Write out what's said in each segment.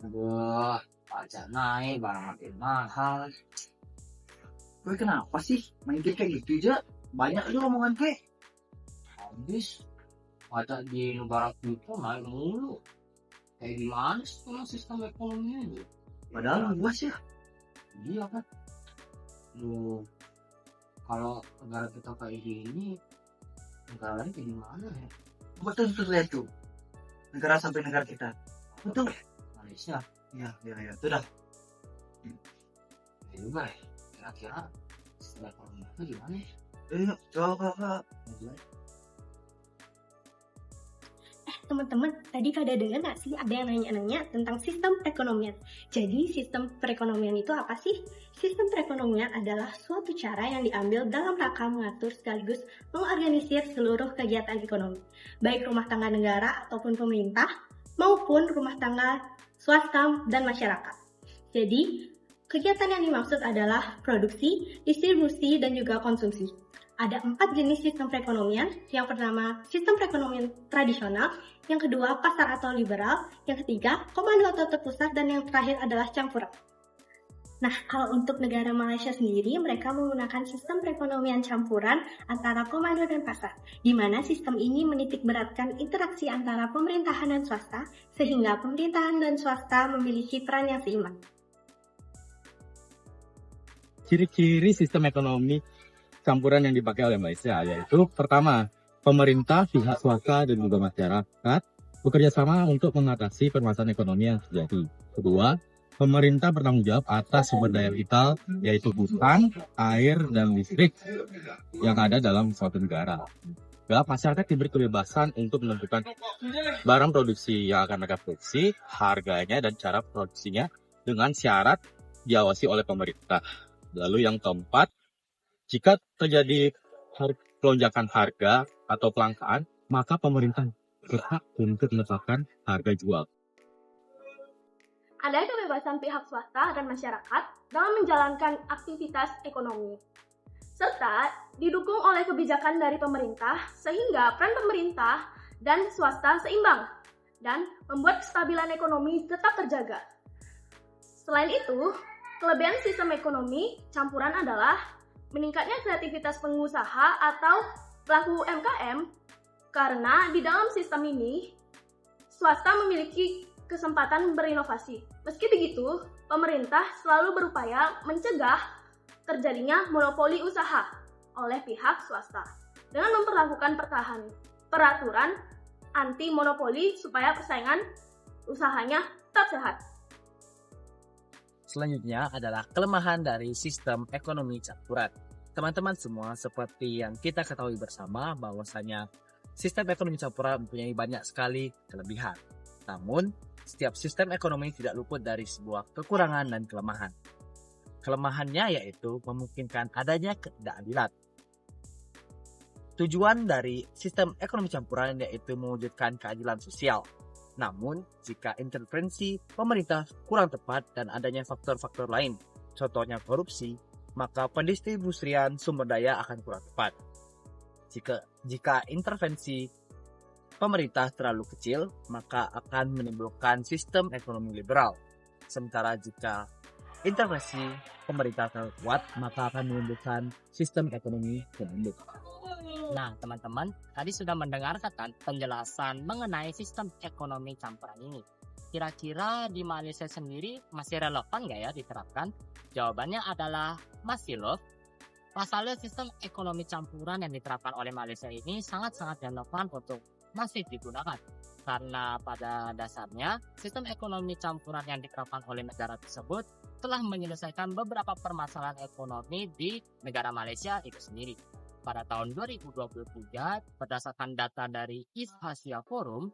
Aduh, pajak naik, barang makin mahal. Gue kenapa sih main game kayak gitu aja? Banyak aja omongan kayak. Habis, pajak di negara kita naik mulu. Kayak gimana sih kalau sistem ekonominya aja? Padahal luas ya. Iya kan? Lu, kalau negara kita kayak gini, negara lain kayak gimana ya? Betul tuh lihat tuh. Negara sampai negara kita. Betul. Malaysia, Ya. Itu dah. ya juga ya. Kira-kira sistem ekonomi itu gimana ya? Coba. Teman-teman, tadi pada dengar nggak sih ada yang nanya-nanya tentang sistem perekonomian? Jadi sistem perekonomian itu apa sih? Sistem perekonomian adalah suatu cara yang diambil dalam rangka mengatur sekaligus mengorganisir seluruh kegiatan ekonomi, baik rumah tangga negara ataupun pemerintah, maupun rumah tangga swasta dan masyarakat. Jadi, kegiatan yang dimaksud adalah produksi, distribusi, dan juga konsumsi. Ada 4 jenis sistem perekonomian. Yang pertama, sistem perekonomian tradisional. Yang kedua, pasar atau liberal. Yang ketiga, komando atau terpusat. Dan yang terakhir adalah campuran. Nah, kalau untuk negara Malaysia sendiri, mereka menggunakan sistem perekonomian campuran antara komando dan pasar, di mana sistem ini menitik beratkan interaksi antara pemerintahan dan swasta, sehingga pemerintahan dan swasta memiliki peran yang seimbang. Ciri-ciri sistem ekonomi campuran yang dipakai oleh Malaysia yaitu pertama, pemerintah, pihak swasta dan juga masyarakat bekerja sama untuk mengatasi permasalahan ekonomi yang terjadi. Kedua, pemerintah bertanggung jawab atas sumber daya vital yaitu hutan, air, dan listrik yang ada dalam suatu negara. Ketiga, masyarakat diberi kebebasan untuk menentukan barang produksi yang akan mereka produksi, harganya dan cara produksinya dengan syarat diawasi oleh pemerintah. Lalu yang keempat, jika terjadi lonjakan harga atau kelangkaan, maka pemerintah berhak untuk menetapkan harga jual. Ada kebebasan pihak swasta dan masyarakat dalam menjalankan aktivitas ekonomi, serta didukung oleh kebijakan dari pemerintah sehingga peran pemerintah dan swasta seimbang dan membuat kestabilan ekonomi tetap terjaga. Selain itu, kelebihan sistem ekonomi campuran adalah meningkatnya kreativitas pengusaha atau pelaku UMKM karena di dalam sistem ini swasta memiliki kesempatan berinovasi. Meski begitu, pemerintah selalu berupaya mencegah terjadinya monopoli usaha oleh pihak swasta dengan memperlakukan peraturan anti monopoli supaya persaingan usahanya tetap sehat. Selanjutnya adalah kelemahan dari sistem ekonomi campuran. Teman-teman semua, seperti yang kita ketahui bersama bahwasanya sistem ekonomi campuran mempunyai banyak sekali kelebihan. Namun, setiap sistem ekonomi tidak luput dari sebuah kekurangan dan kelemahan. Kelemahannya yaitu memungkinkan adanya ketidakadilan. Tujuan dari sistem ekonomi campuran yaitu mewujudkan keadilan sosial. Namun, jika intervensi pemerintah kurang tepat dan adanya faktor-faktor lain, contohnya korupsi, maka pendistribusian sumber daya akan kurang tepat. Jika intervensi pemerintah terlalu kecil, maka akan menimbulkan sistem ekonomi liberal. Sementara jika intervensi pemerintah terlalu kuat, maka akan menimbulkan sistem ekonomi tanduk. Nah, teman-teman, tadi sudah mendengarkan kan penjelasan mengenai sistem ekonomi campuran ini. Kira-kira di Malaysia sendiri masih relevan nggak ya diterapkan? Jawabannya adalah masih loh. Pasalnya sistem ekonomi campuran yang diterapkan oleh Malaysia ini sangat-sangat relevan untuk masih digunakan. Karena pada dasarnya, sistem ekonomi campuran yang diterapkan oleh negara tersebut telah menyelesaikan beberapa permasalahan ekonomi di negara Malaysia itu sendiri. Pada tahun 2023, berdasarkan data dari East Asia Forum,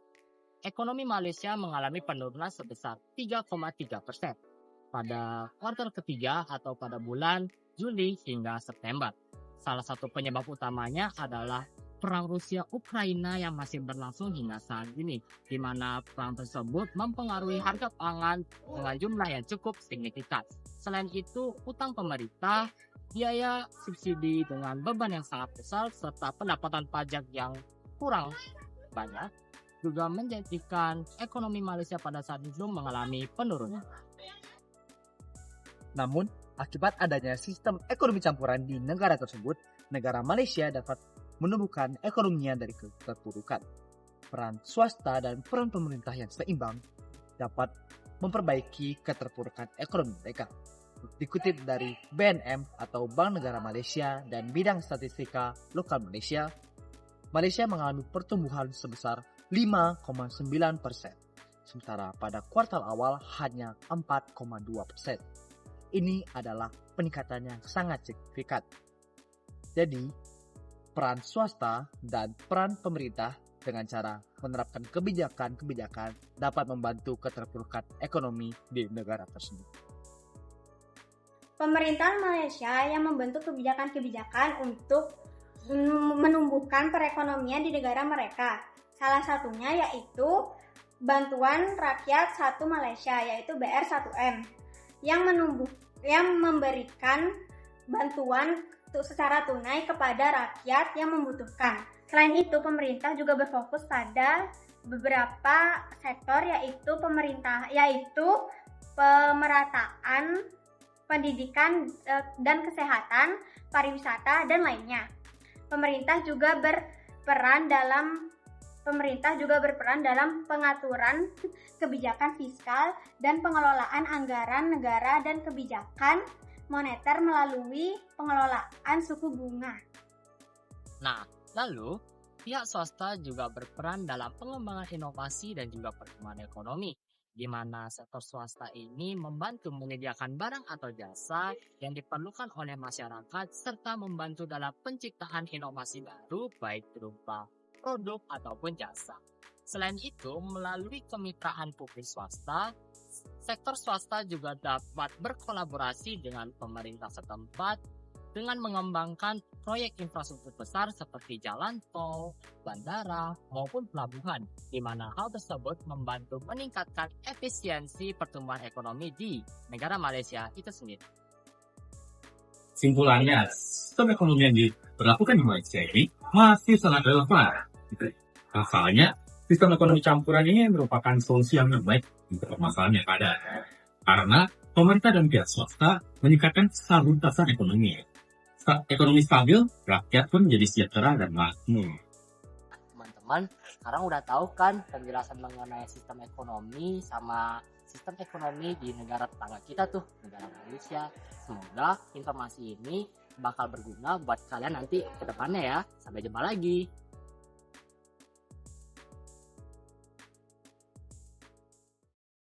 ekonomi Malaysia mengalami penurunan sebesar 3,3% pada kuartal ketiga atau pada bulan Juli hingga September. Salah satu penyebab utamanya adalah perang Rusia-Ukraina yang masih berlangsung hingga saat ini, di mana perang tersebut mempengaruhi harga pangan dengan jumlah yang cukup signifikan. Selain itu, utang pemerintah, biaya subsidi dengan beban yang sangat besar, serta pendapatan pajak yang kurang banyak, juga menjadikan ekonomi Malaysia pada saat itu mengalami penurunan. Namun, akibat adanya sistem ekonomi campuran di negara tersebut, negara Malaysia dapat menumbuhkan ekonominya dari keterpurukan. Peran swasta dan peran pemerintah yang seimbang dapat memperbaiki keterpurukan ekonomi mereka. Dikutip dari BNM atau Bank Negara Malaysia dan Bidang Statistika Lokal Malaysia, Malaysia mengalami pertumbuhan sebesar 5,9%, sementara pada kuartal awal hanya 4,2%. Ini adalah peningkatan yang sangat signifikan. Jadi, peran swasta dan peran pemerintah dengan cara menerapkan kebijakan-kebijakan dapat membantu keterpurukan ekonomi di negara tersebut. Pemerintah Malaysia yang membentuk kebijakan-kebijakan untuk menumbuhkan perekonomian di negara mereka. Salah satunya yaitu Bantuan Rakyat 1 Malaysia, yaitu BR1M, yang memberikan bantuan secara tunai kepada rakyat yang membutuhkan. Selain itu, pemerintah juga berfokus pada beberapa sektor yaitu pemerataan pendidikan dan kesehatan, pariwisata, dan lainnya. Pemerintah juga berperan dalam pengaturan kebijakan fiskal dan pengelolaan anggaran negara dan kebijakan moneter melalui pengelolaan suku bunga. Nah, lalu pihak swasta juga berperan dalam pengembangan inovasi dan juga pertumbuhan ekonomi, di mana sektor swasta ini membantu menyediakan barang atau jasa yang diperlukan oleh masyarakat serta membantu dalam penciptaan inovasi baru baik berupa produk ataupun jasa. Selain itu, melalui kemitraan publik swasta, sektor swasta juga dapat berkolaborasi dengan pemerintah setempat dengan mengembangkan proyek infrastruktur besar seperti jalan tol, bandara, maupun pelabuhan, di mana hal tersebut membantu meningkatkan efisiensi pertumbuhan ekonomi di negara Malaysia itu sendiri. Simpulannya, sistem ekonomi yang diberlakukan di Malaysia ini masih sangat relevan. Pasalnya, sistem ekonomi campuran ini merupakan solusi yang terbaik untuk permasalahan yang ada. Karena pemerintah dan pihak swasta meningkatkan stabilitas ekonomi. Ekonomi stabil, rakyat pun menjadi sejahtera dan makmur. Teman-teman, sekarang udah tahu kan penjelasan mengenai sistem ekonomi sama sistem ekonomi di negara tetangga kita tuh, negara Malaysia. Semoga informasi ini bakal berguna buat kalian nanti ke depannya ya. Sampai jumpa lagi.